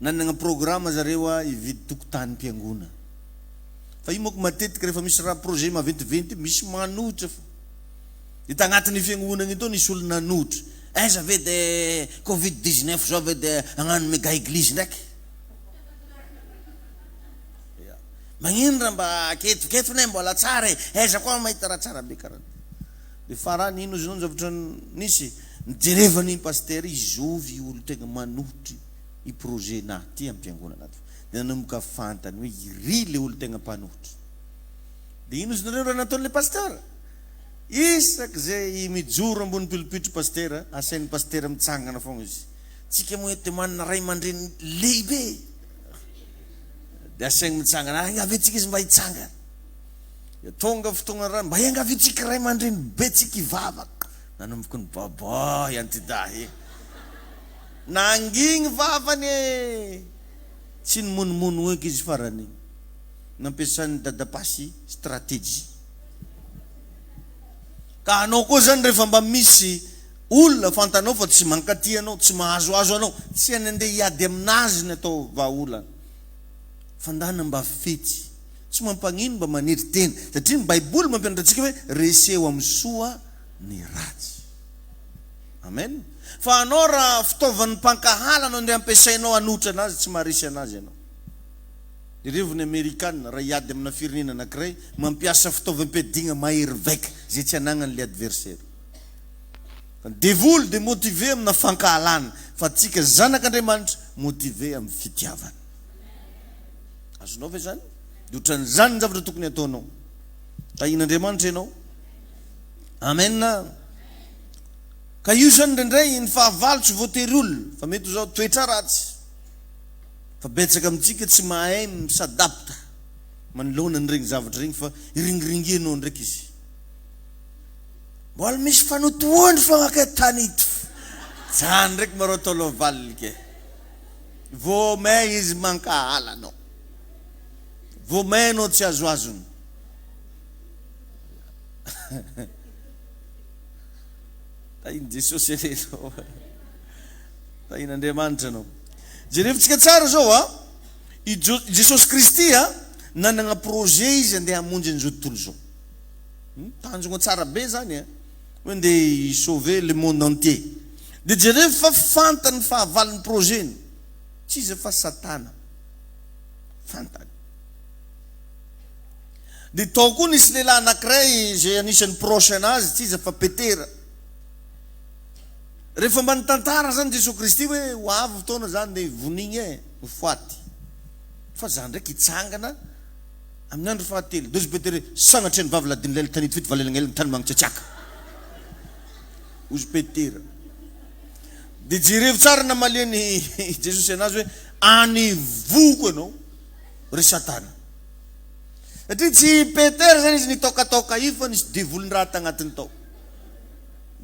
Nanana programme zareo hividy tokotany-piangona. Fa io moko matetika rehefa misy raha projet maventiventy misy manotra fa. Dia tagnatin'ny fiangonana ito nisy olo nanotra. Aiza ve de Covid-19 zao ve de hagnano mega église ndraiky. Magnino raha mba ketoketona mbola tsara aiza koa mahita raha tsara be karaha. Dia farany ino izy zavatra nisy nijerevany pasteur izovy olo tegna manotry i projet na ty ampiangonana ato. Dia nanomboka fantany hoe iry le olo tegna mpanotry. Dia ino izy nareo raha nataon'le pasteur? Isaky zay mijoro ambony pilipitro pasteur, asain'ny pasteur mitsangana fogna izy. Tsika moa te manana ray aman-dreny lehibe. Dia asaigny mitsangana, angaventsika izy mba hitsangana. Tonga fotoagna raha mba angaventsika ray aman-dreny betsika hivavaka. Nanomboka ny baboy antidahy. Nangigny vavany tsy nimonimono eky izy farany. Nampiasan'ny dadapasy stratégie. Ka anao koa zany rehefa mba misy olona fantanao fa tsy mankaty anao, tsy mahazoazo anao, tsy andeha hiady aminazy ny atao vahaolana. Fandana mba fetsy, tsy mampagnino mba maniry teny, satria ny Baiboly mampianatra antsika hoe reseho amin'ny soa ny ratsy. Amen. Fa anao raha fitaovan'ny mpankahala anao ndeha ampiasainao hanotra anazy, tsy maharisy anazy anao. Irevony Amerikanina raha hiady amina firenena anankiray mampiasa fitaovam-piadiana mahery vaika zay tsy anagnan'le adversaire. Devoly de motivé amina fankahalana, fa tsika zanak'Andriamanitra motivé amin'ny fitiavana. Azonao ve zany? Dia ohatran'izany ny zavatra tokony ataonao. Tahin'Andriamanitra ianao. Amen. Ka io zany indraindray ny fahavalo tsy voatery olona, fa mety zao toetra ratsy. Fa betsaka amintsika tsy mahay misadapta manoloana ny regny zavatra regny, fa iringiringianao ndraiky izy. Mbola misy fanotoandro fagnaka tany ito. Zany ndraiky maro atao lovalike. Vomay izy mankahala anao. Vomay anao tsy azoazony. Tahin' Jesosy ereto. Tahin'Andriamanitra anao. Jerevitsika tsara zao i Jesosy Kristy nanana projet izy andeha hamonjy an'izao tontolo zao. Tanjona tsara be zany hoe andeha sauver le monde entier. Dia jereo fa fantany fahavalon'ny projet-ny. Tsy izy fa Satana. Fantany. Dia tao koa nisy lehilahy anankiray zay anisan'ny proche anazy, tsy izy fa Petera. Rehefa mba nitantara zany Jesosy Kristy hoe ho avy fotoana zany dia vonigny ho faty. Fa zany ndraiky hitsangana amin'ny andro fahatelo. Dozy Petera sanatry ny vavy ladiny lela tanety fety valelagnelana tany magnitsiatsiaka. Ozy Petera. Dia jerevo tsara namaleny Jesosy anazy hoe anivoko ianao ry Satana. Satria tsy Petera zany izy nitokatoka io fa nisy devoliny raha tagnatiny tao.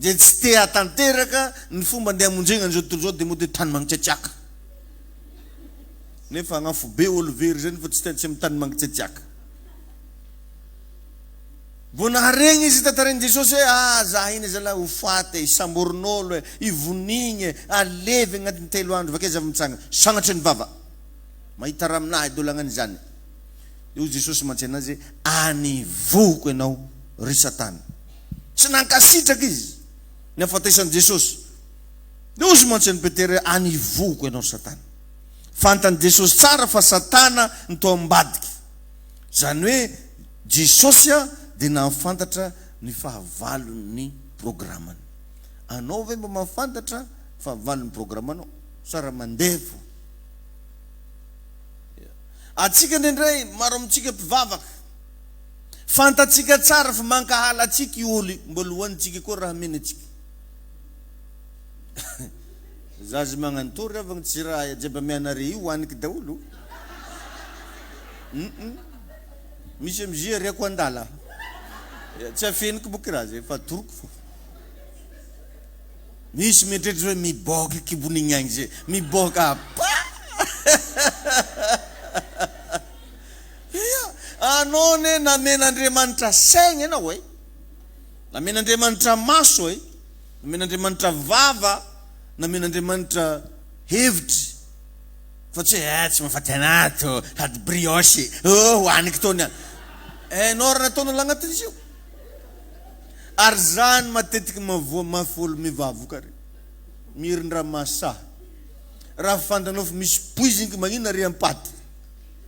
Dia tsy te hatanteraka ny fomba andeha hamonjena an'izao tontolo zao dia moa dia tany magnitsiatsiaka. Nefa agnafo be olo very zany fa tsy amin'ny tany magnitsiatsiaka. Vao naharegny izy tantarain'i Jesosy hoe zaho iny zalahy ho faty isamborin'olo ivonigny alevy agnatin'ny 3 andro vakaiza avy mitsangana sagnatry ny vava. Mahita raha aminahy idolagnany zany. Io Jesosy mantsy anazy anivoko ianao ry Satana. Tsy nankasitraka izy ny afataisan'i Jesosy. Dia ozy mantsy an'i Petera anivoko ianao Satana. Fantany Jesosy tsara fa Satana ny tao ambadika. Zany hoe Jesosy dia nahafantatra ny fahavalon'ny programmany. Anao ve mba mahafantatra fahavalon'ny programmanao? Sara mandevo. Atsika ndray maro amintsika mpivavaka. Fantatsika tsara fa mankahala atsika i olo mbola hoanitsika koa raha mena atsika. Zazy magnantory avagny tsy raha jeba mianare io hoaniky daolo. misy amizia riako andala. Tsy afeniko boky raha zay fa toroko fo. Misy mieritreritra hoe miboaka kibon'igny agny zay. Miboaka pa. Anao ne namen'Andriamanitra saigna ianao e. Namen'Andriamanitra maso e. Namen'Andriamanitra vava. Namen'Andriamanitra hevitry. Fa tsy tsy mahafaty anato, sady brioche. Hoaniko tony. Nora nataonao lagnatin'izy io. Ary zany matetiky mafolo mivavoka re. Mirin-draha masaha. Raha fantanao fa misy poiziny magnino ary ampaty.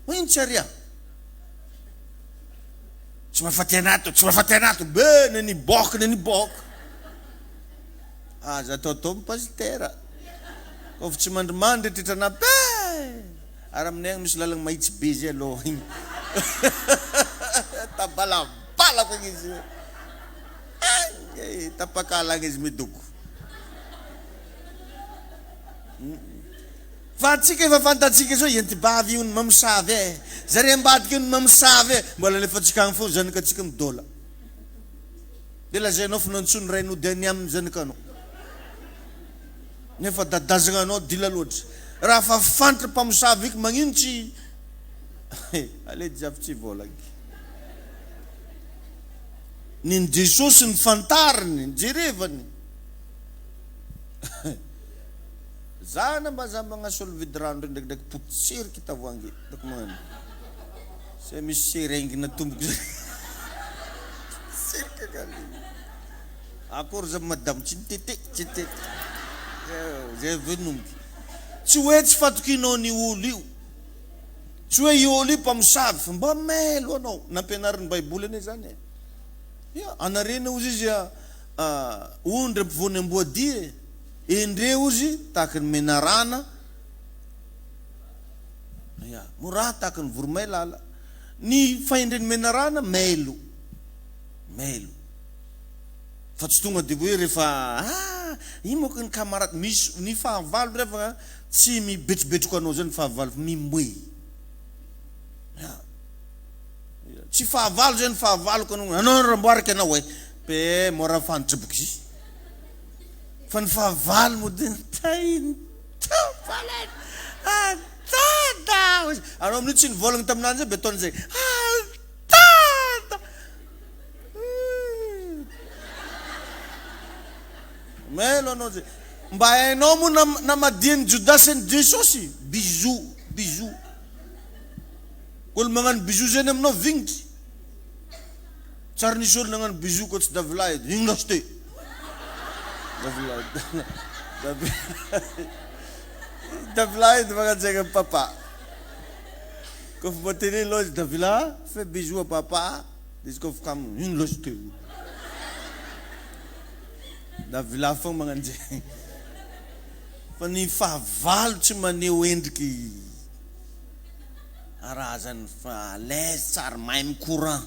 Magnino tsy aria. Tsy mahafaty anato, be neni boka. Aza atao pasitera. Kofa tsy mandrimandry titrana be. Ary aminay agny misy lalagna mahitsy be zay aloha igny. Tabalabalako igny izy. Tapakala agny izy midoko. Fa atsika efa fantatsika zao entibavy io ny mamosavy e. Zare ambadika io ny mamosavy e. Mbola lefa atsika agny fo zanakatsika midola. De lazainao fa nantsony rainao de any amin'ny zanakanao. Nefa dadazagna anao dila loatra. Raha fa fantatra mpamosavy iky magnino tsy ale jiaby tsy volagny. Nin Jesosy ny fantariny, jerevany. Zana mbazamba ngasolo vidrano ndraikindraiky potseriky tavoangy. Dako magnano. Se misy serengina tomboko. Serika gali. Akory za madame tsintete. Zay venomky. Tsy hoe tsy fatokinao ny olo io. Tsy hoe io olo io mpamosavy fa mba melo anao. Nampianarin'ny Baiboly ane zany e. Anarena ozy izy ondry ampivoany amboadia. Endre ozy tahaka ny menarana. Mora tahaka ny voromay lala. Ny fahendreny menarana melo. Fa tsy tonga de hoe rehefa ino moka ny kamarady misy ny fahavalo rehefa tsy mibetrobetroko anao zany fahavalo mimoe. Tsy fahavalo zany fahavaloko anao ramboarika anao e. Pe mora fantatra boky. Fa ny fahavalo mo de anao amin'io tsy nivolagna taminanjy zay betona zay. Melo anao zay. Mba hainao mo na madiany Jodasy ny Jesosy. Bijou. Olo magnano bijou zany aminao vignitry. Tsara nisy olo nagnano bijou ko tsy davilay. Igny lasite. Davilay de magnano zay papa. Kofa matene lozy davila fait bijou à papa. Diz kofa kam igny lasite. Davila fo magnano zay. Fa ny fahavalo tsy maneho endriky araha zany fa l'aise tsara mahay micourant,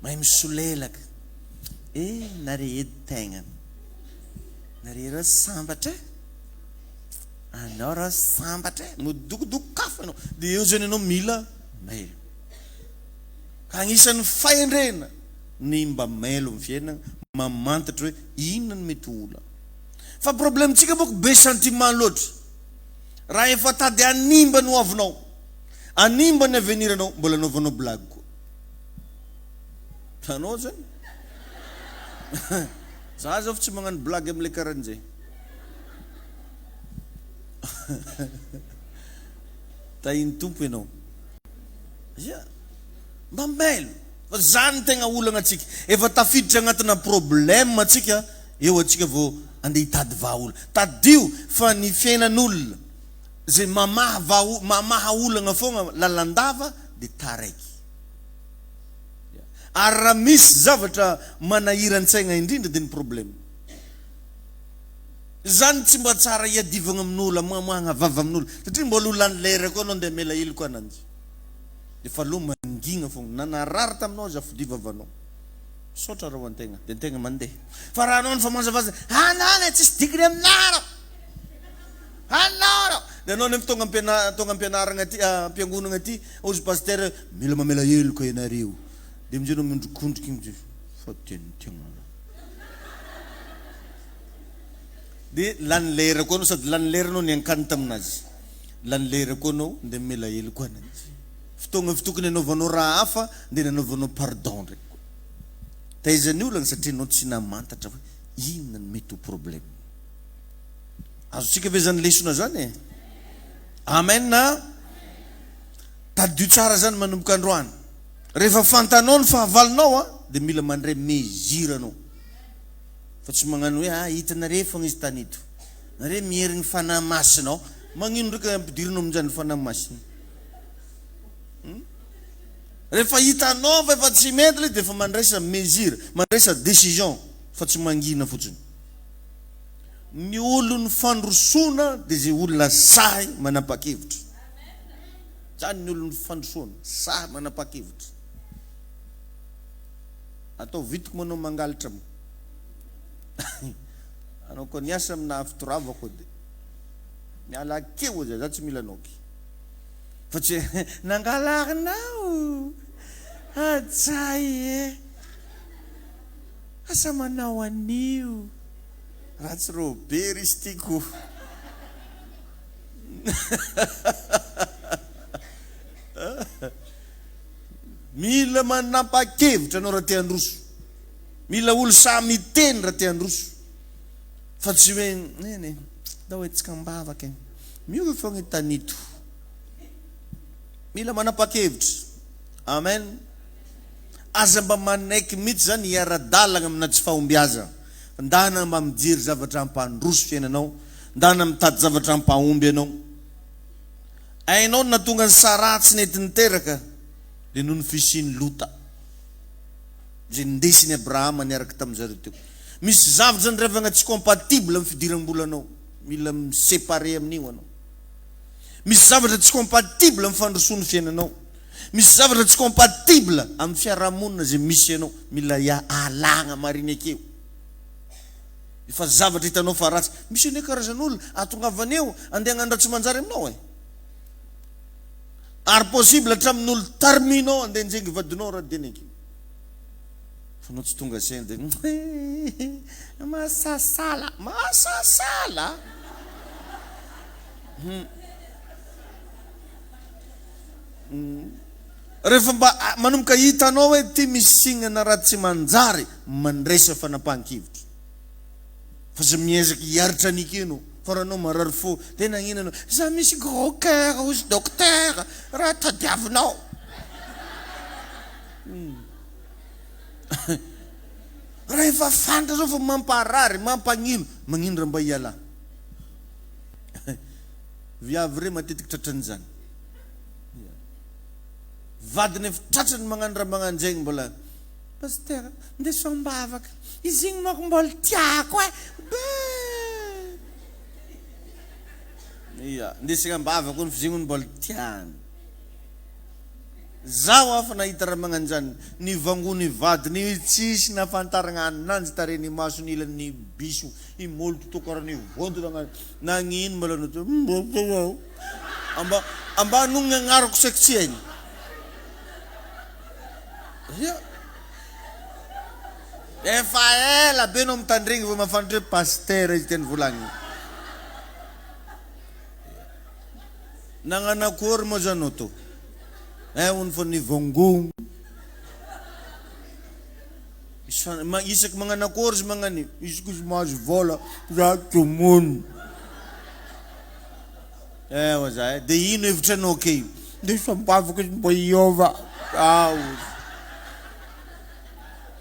mahay misolelaka. Naredy tegna. Nareo sambatra. Anao raha sambatra. Modokodoko kafa anao. De eo zany anao mila melo. Ka agnisan'ny fahendrena ny mba melo amin'ny fiainana, mamantatra hoe inona ny mety ola. Fa problemtsika boko be sentiment loatra. Raha efa tady animba no avinao. Animba ny aveniranao, mbola anaovanao blague koa. Tanao zany. Za zao tsy magnano blague am'le karan'izay. Tahiny tompo ianao. Mba melo. Fa zany tegna olana atsika. Efa tafiditra agnatina problème atsika, eo atsika vao andeha hitady vahaola. Tadio fa ny fiainan'olona zay mamaha olana foana lalandava de taraiky. Ary raha misy zavatra manahiran-tsaigna indrindra de ny problème. Zany tsy mba tsara iadivagna amin'olo, magnavava amin'olo. Satria mbola olany lera koa anao andeha mela hely koa ananjy. De fa aloha mangigna foana. Nanarary taminao zafody vavanao. Sotra raha an-tegna. De an-tegna mandeha. Fa raha anao ny fa manjavaza, anao tsisy dikany aminao. Anao Dia anao nefa tonga ampianarana ty ampiangonana ty, ozy pasteur mila mamela heloka ianareo. Dia amin'izay anao mindrokondroka igny fa tian'tegna. Dia lany lera koa anao sady lany lera anao niankany taminazy. Lany lera koa anao dia mila heloka anazy. Fotoagna fitokony anaovanao raha hafa dia nanaovanao pardon ndraiky koa. Taizan'ny olana satria anao tsy namantatra hoe inona no mety ho problème. Azontsika ve zany lesona zany e? Amen na? Tadio tsara zany manomboka androany. Rehefa fantanao ny fahavalonao dia mila mandray mesure anao. Fa tsy magnano hoe hitanareo fogna izy tany ito. Nareo mierigny fanahy masinao. Magnino ndraika ampidirinao amin'izany fanahy masina? Rehefa hitanao fa efa tsy mety ilay dia efa mandraisa mesure, mandraisa décision, fa tsy mangina fotsiny. Ny olona fandrosoana dia zay olona sahy manapa-kevitra. Zany ny olona fandrosoana, sahy manapa-kevitra. Atao vitiko manao mangalitra mo. Anao koa niasa amina fitoravako dia miala keo zay, za tsy mila noky. Fa tsy nangalarinao. Atsay e. Asa manao anio. Ratsy robe izy tiako. Mila manapa-kevitra anao raha te handroso. Mila olo samy miteny raha te handroso. Fa tsy hoe nene da hoe tsika mbavaka igny. Mio fogna tanito. Mila manapa-kevitra. Amen. Aza mba manaiky mihitsy zany hiara-dalagna amina tsy fahombiaza. Ndana mba mijery zavatra ampandroso fiainanao, ndana mitady zavatra ampahomby anao. Ainao na tonga ny saratsy nety niteraka dia noho ny fisian'ny Lota. Zay nindesiny Abrahama niaraka tamin'izareo teo. Misy zavatra zany revana tsy compatible amin'ny fidiram-bolanao, mila miséparer amin'io anao. Misy zavatra tsy compatible amin'ny fandrosoan'ny fiainanao. Misy zavatra tsy compatible amin'ny fiarahamonina zay misy anao, mila alagna mariny akeo. Efa zavatra hitanao fa ratsy, misy ane karazan'olona atongavany eo andeha hagnandratsy manjary aminao e. Ary possible hatramin'olo tarminao andeha njengy vadinao raha deny akeo. Fa anao tsy tonga saina dia masasala. Rehefa mba manomboka hitanao hoe ty misy signana raha tsy manjary, mandresa fanapahan-kevitra. Fa za miezaky hiaritra anike anao, fa raha anao marary fo, dia nagnino anao, za misy gros cœur ozy docteur, raha tadiavinao. Rehefa fantatra zao fa mamparary, mampagnino, magnino raha mba hiala. Viavy re matetiky tratran'izany. Vadiny efa tratrany magnano raha magnano zegny mbola, pasteur, ndeso ambavaka, izy igny manko mbola tiako e. Ia, ndesina ambavaka ony fizigny ony mbola tiany. Zaho afa nahita raha magnano zany, ny vangony vadiny tsisy nafantarana ananjy tareny maso ny ilan'ny biso, i molto to karaha ny vonto nagnino mbola no amba nonga agnarako seksy egny. Efa ela be no mitandregny vao mafantatra hoe pasteur izy tiany volagny. Nagnano akory moa zany to? Ony fa ny vongogno. Isaky magnano akory izy magnano io? Isaky izy mahazo vola, za tomono. Ewa za, dia ino hevitranao keo? Dia sambavaka izy mbo hiova.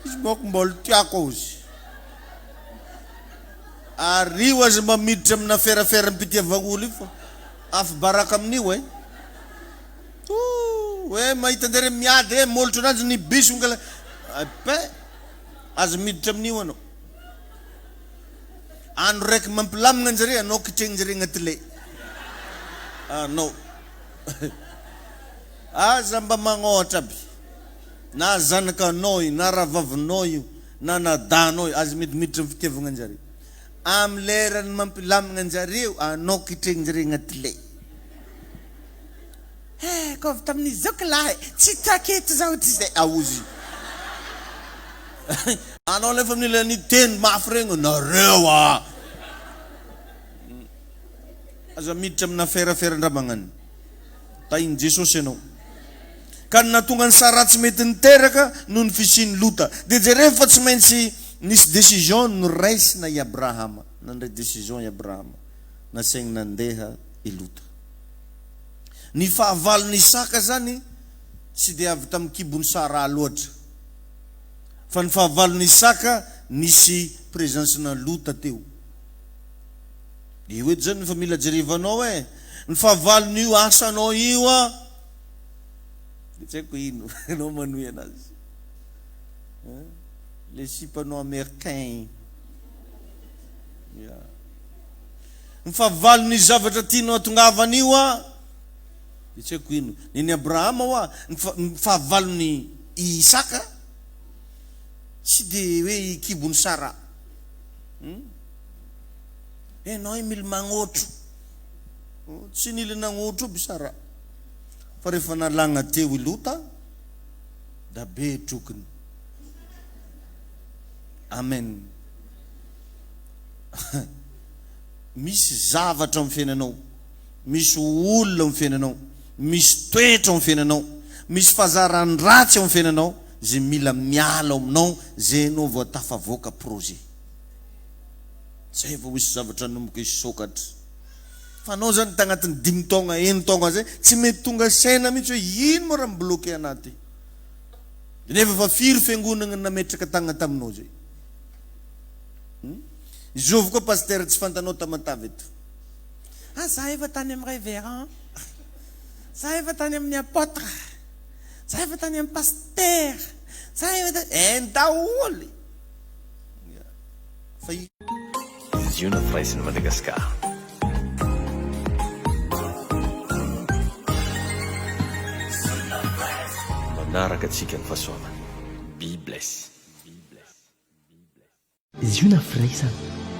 Izy moko mbola tiako izy. Ario aza mba miditra amina ferafera mpitiavag'olo io fa afo baraka amin'io e. Hoe mahita ndere miady e molotro anazy ny biso ngala pe aza miditra amin'io anao. Andro raiky mampilamina anjare anao kitregny njare agnaty le. No. Aza mba magnohatra aby. Na zanakanao io, na ravavinao io, na nadanao io, aza midimiditra amin'ny fitiavagna anjare. Amin'ny lerany mampilamina anjareo, anao kitregny njare agnaty le. Kovy tamin'ny zoko lahy tsy taketo zao ty zay aozy anao lefa amin'ilay ny teny mafy regny nareo aza miditra amina feraferan-dramagnany tainy Jesosy ianao ka natonga ny sara tsy mety niteraka noho ny fisiany Lota dia jereo fa tsy maintsy nisy décision noraisina i Abrahama nandray décision i Abrahama nasaigny nandeha i Lota ny fahavalon'ny Isaka zany tsy dia avy tamin'ny kibony Sara loatra fa ny fahavalon'ny Isaka nisy présence-na Lota teo io eto zany fa mila jerevanao ny fahavalon'io asanao io tsy haiko ino anao manohy anazy les sipanao américain ny fahavalon'ny zavatra tianao atongavan'io tsy haiko ino neny Abrahama ny fahavalon'ny Isaka tsy dia hoe kibony Sara enao mila magnotro tsy nila nagnotro by Sara fa rehefa nalagna teo i Lota da be trokiny amen misy zavatra amin'ny fiainanao misy olona amin'ny fiainanao misy toetra amin'ny fiainanao misy fahazaran-dratsy amin'ny fiainanao zay mila miala aminao zay anao vao tafavoaka projet zay vao misy zavatra nomboka isokatra fa anao zany tagnatin'ny 5 taogna 1 taogna zay tsy mety tonga saina mihitsy hoe ino mo raha mibloqué anaty nefa fa firy fiangonana nametraka tagna taminao zay izovy koa pasteur tsy fantanao tamatavy eto za efa tany amin'ny révérend za efa tany amin'ny apôtre za efa tany amin'ny pasteur za efa daholy fa Izy io nafraisiny Madagasikara. Manaraka antsika ny fahasoavana. Be bless. Izy io nafraisana.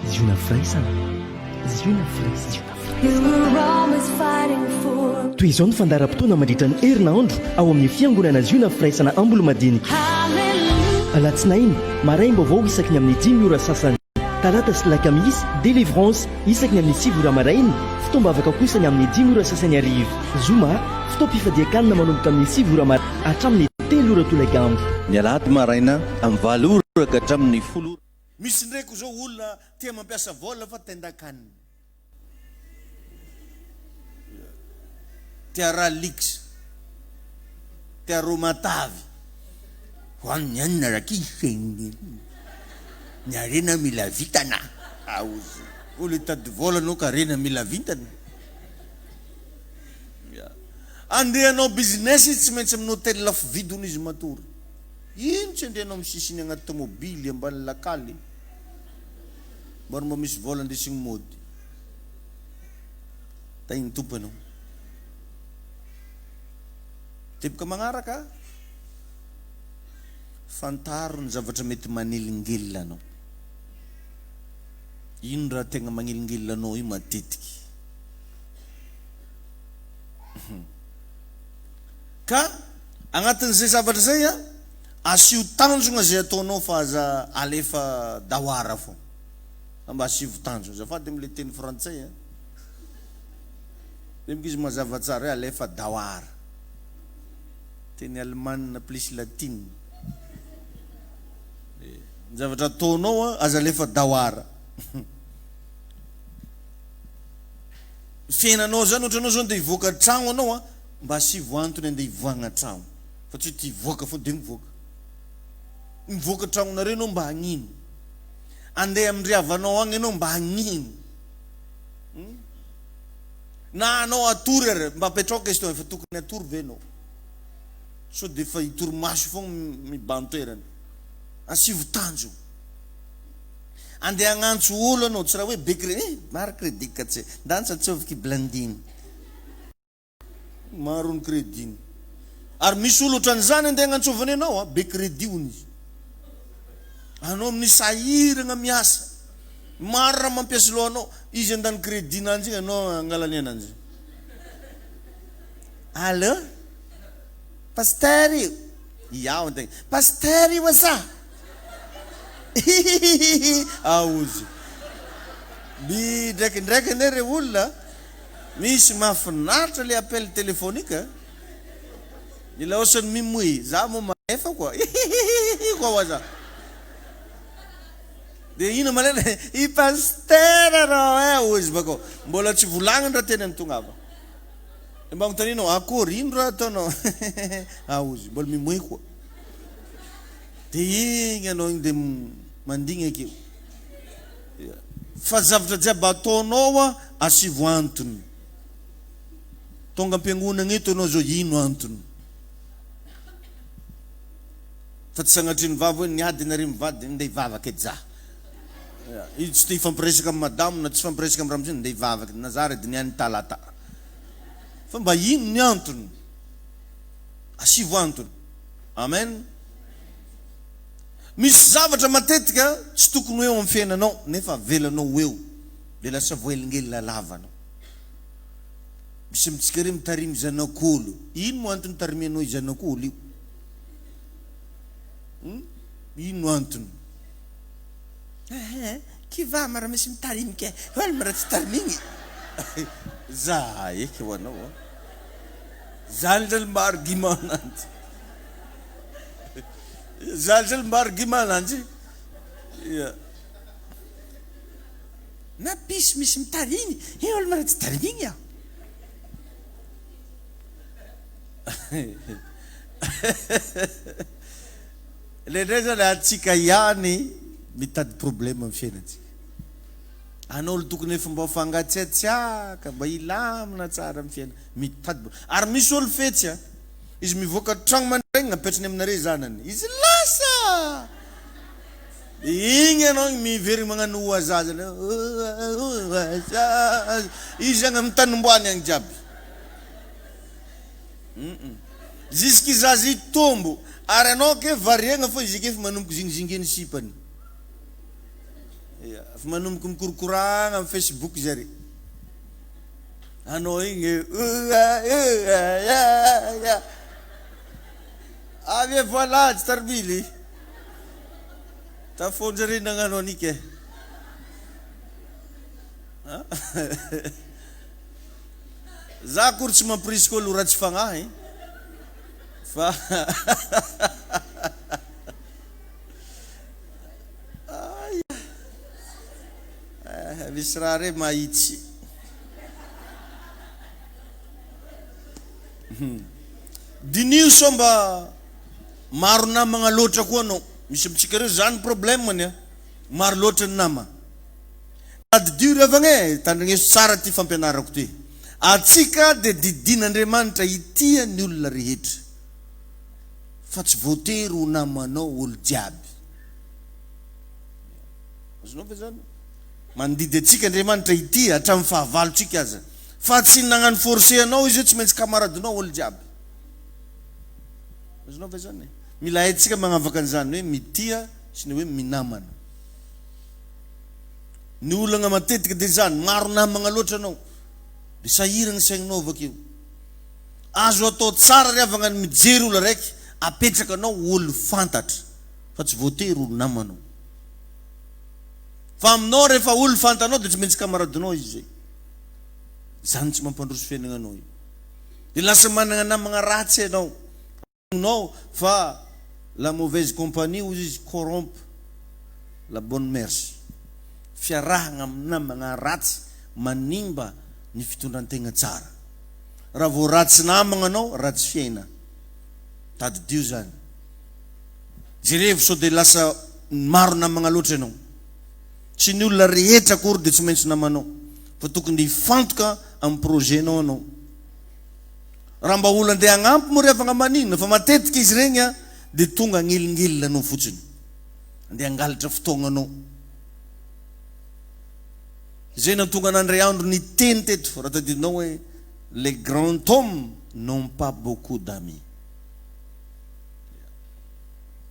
Izy io nafraisana. Izy io nafraisana. Toy izao ny fandaharam-potoana mandritra ny herinandro ao amin'ny fiangonana Izy io nafraisana Ambolomadiniky. Alatsinainy maraimba vao isaky ny amin'ny 5 ora sasany. Talata sy lakamisy délivrance isaky ny amin'ny 7 ora maraina, fitombavaka kosa ny amin'ny 10 ora sasany arivo. Zoma fitoam-pifadiakanina manomboka amin'ny 7 ora maraina hatramin'ny 3 ora tolagambo. Ny alahady maraina amin'ny 4 ora ka hatramin'ny 10 ora. Misy ndraiky zao olona tia mampiasa vola fa tendakanina. Tia ralix. Tia romatavy. Hoan'ny anna rakisengny. Ny arena mila vitana. Aozy. Olo hitady vola anao ka arena mila vitana. Andehanao business tsy maintsy amin'ny hôtel lafo vidony izy matory. Ino tsy andehanao misisiny agnaty tomobily ambany lakaly. Maro mba misy vola andesigny mody. Tainy tompo anao. Teboka magnaraka. Fantaro ny zavatra mety manelingely anao. Ino raha tegna magnelingely anao io matetiky. Ka agnatin'izay zavatra zay asio tanjona zay ataonao fa aza alefa dawara fo. Mba asivo tanjona zafady am'le teny frantsay Demka izy mazava tsara hoe alefa dawara. Teny Allemagne plus latine. Zavatra ataonao aza alefa dawara. Fiainanao zany ohatranao zao andeha hivoaka tragno anao mba asivo antony andeha hivoagna tragno. Fa tsy ty hivoaka fo de mivoaka. Mivoaka tragnonareo anao mba hagnino. Andeha amindriavanao agny anao mba hagnino. Na anao atory ary mba apetraoka izy fa tokony atory ve anao. So de fa hitoromaso fogna mibantoerany. Asivo tanjo. Andeha agnantso olo anao tsy raha hoe be crédit maro crédit ka tsy dansa tsoviki blandiny. Maro ny crédit. Ary misy olo ohatran'izany andeha agnantsovany anao be crédit hony izy. Anao amin'ny sahiragna miasa. Maro raha mampiasa lohanao izy andany crédit nanjy anao angalany ananjy. Allô? Pasteur io? Iaho antegna. Pasteur io asa? Aozy. Bi ndraikindraiky ane re olona misy mahafinaritra le appel téléphonique. Ny laosany mimoy, za mo maefa koa. Koa waza. De ino malena I pasteur rao ozy bako. Mbola tsy volagniny raha tena nitongava. Mba mitanino akory ino raha ataonao? Aozy, mbola mimoy koa. De igny anao igny de mandigny akeo. Fa zavatra jiaby ataonao asivo antony. Tonga am-piangonana eto anao zao ino antony? Fa tsy sanatriny vava hoe niady nare mivady nde hivavaka edy za. Izy tsy te hifampiresaka amin'ny madamo na tsy fampiresaka amin'ny ramosiny nde hivavaka na za redy niany talata. Fa mba ino ny antony? Asivo antony. Amen. Misy zavatra matetika tsy tokony eo amin'ny fiainanao nefa avelanao eo de lasa voelingelina lavanao. Misy mitsika re mitarimy zanak'olo. Ino mo antony tarimianao zanak'olo io? Ino antony? Kiva mara misy mitarimy ke. Wala mara tsy tarimigny. Za eky ho anao. Zany zany mba argument ananjy. Zany zany mba argument ananjy. Na piso misy mitarimy. Wala mara tsy tarimigny aho. Le zany atsika ihany mitady problème amin'ny fiainantsika. Anao olo tokony efa mba fangatsiatsiaka mba ilamina tsara amin'ny fiaina mitady. Ary misy olo fetsy izy mivoaka tragno mandregny apetrany aminare zanany. Izy lasa. Igny anao mivery magnano oazazana. Izy agny amin'ny tanimboany agny jiaby. Jusky zazy tombo. Ary anao ke variagna fo izy ke fa manomboka zingizingeny sipany. Fa manomboka mikorokoragna amin'ny Facebook zare. Anao igny avy voilà tsy tarbily. Tafonjare nagnano anike. Za kory tsy mampirisy koa olo ratsy fagnahy. Fa misy raha re mahitsy. Dinio so mba maro namagna loatra koa anao. Misy amitsika reo zany problème-ny maro loatra ny nama. Tady dio revagne tandrigneso tsara ty fampianarako ty. Atsika de didin'Andriamanitra itia ny olona rehetra. Fa tsy voatery ho namanao olo jiaby. Azonao ve zany? Mandidy atsika Andriamanitra itia hatramin'ny fahavalotsika aza. Fa tsy nagnano forcé anao izy tsy maintsy kamaradinao olo jiaby. Azonao ve zany? Mila haitsika magnavaka an'izany hoe mitia sy ny hoe minamana. Ny olana matetika de zany maro namagna loatra anao. De sahiragna saigninao avakeo. Azo atao tsara re avagna mijery olo raiky apetraka anao olo fantatra fa tsy voatery olo namanao. Fa aminao rehefa olo fantanao de tsy maintsy kamaradinao izy zay. Zany tsy mampandroso fiainagnanao io. De lasa managna namagna ratsy anao. Nao fa la mauvaise compagnie ou izy corrompt la bonne mère. Fiarahagna amin'ny namagna ratsy manimba ny fitondrantegna tsara. Raha vao ratsy namagna anao ratsy fiaina. Tady dio zany. Jerevo so de lasa maro namagna loatra anao. Tsy ny olona rehetra akory de tsy maintsy namanao. Fa tokony hifantoka amin'ny projet-nao anao. Raha mba olo andeha agnampy mo revagna maninona fa matetika izy regny de tonga agnelingely anao fotsiny. Andeha angalatra fotoagna anao. Zay natonga n'Andray andro ny teny teto raha tadidinao hoe les grands hommes n'ont pas beaucoup d'amis.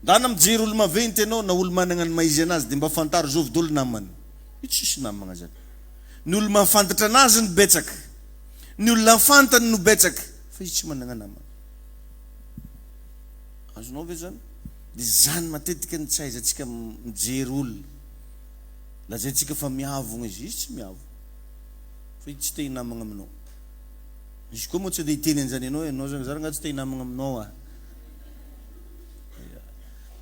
Dana mijery olo maventy anao na olo managna ny maizy anazy de mba fantaro zovy dolo namany. Io tsisy namagna zany. Ny olo mahafantatra anazy no betsaka. Ny olona fantany no betsaka. fa izy tsy managna namana. Azonao ve zany? Dia zany matetika ny tsy aizantsika mijery olona. Lazaintsika fa miavogna izy tsy miavo. Fa izy tsy te hinamagna aminao. Izy koa moa tsy dia hiteny an'izany ianao zany zaranga tsy te hinamagna aminao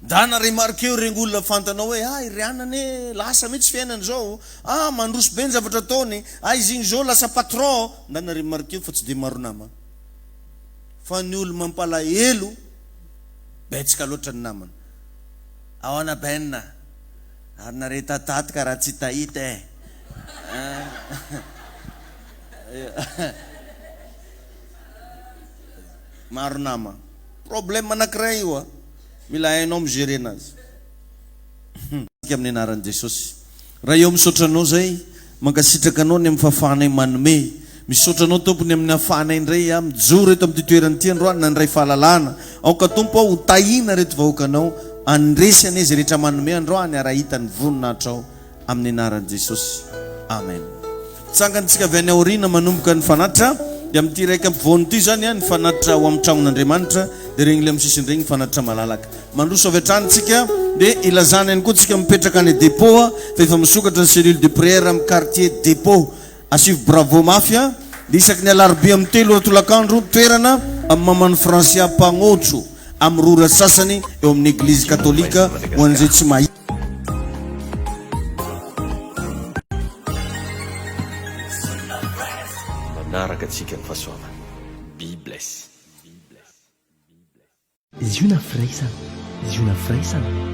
Dana remarque eo regny olona fantanao hoe ry anane lasa mihitsy fiainany zao, mandroso be ny zavatra ataony, izy igny zao lasa patron. Dana remarque eo fa tsy dia maro nama. Fa ny olo mampalahelo betsaka loatra ny namana. Ahoana benna, ary nareta tatika raha tsy tahita maro nama. Problème anankiray io mila hainao migerer anazy. Amin'ny anaran'i Jesosy. Raha eo misaotra anao zay, mankasitraka anao ny amin'ny fahafahanay manome. Misaotra anao tompony amin'ny hafahanay indray mijoro eto amin'ny toerana ity androany nandray fahalalana. Aoka tompo ho tahina reto vahoakanao, andresy ane izay rehetra manome androany ara hitany voninahitra ao amin'ny anaran'i Jesosy. Amen. Tsangantsika avy any aoriana manomboka ny fanatra. Dia amin'ity raika ampovoany ity zany ny fanatitra ho amin'ny tranon'Andriamanitra, dia regny le amin'ny sisiny regny fanatitra malalaka. Mandroso avy hatranytsika dia ilazana ihany koa tsika mipetraka any dépôt fa efa misokatra ny cellule de prière amin'ny quartier dépôt Asivo Bravo Mafia. Dia isaky ny alarobia amin'ny 3 tolakandro toerana amin'ny mamany Francia Mpagnotro amin'ny rora sasany eo amin'ny église katolika ho an'izay tsy mahita. Manaraka antsika ny fahasoavana. Be bless. Ziona firaisana, ziona firaisana.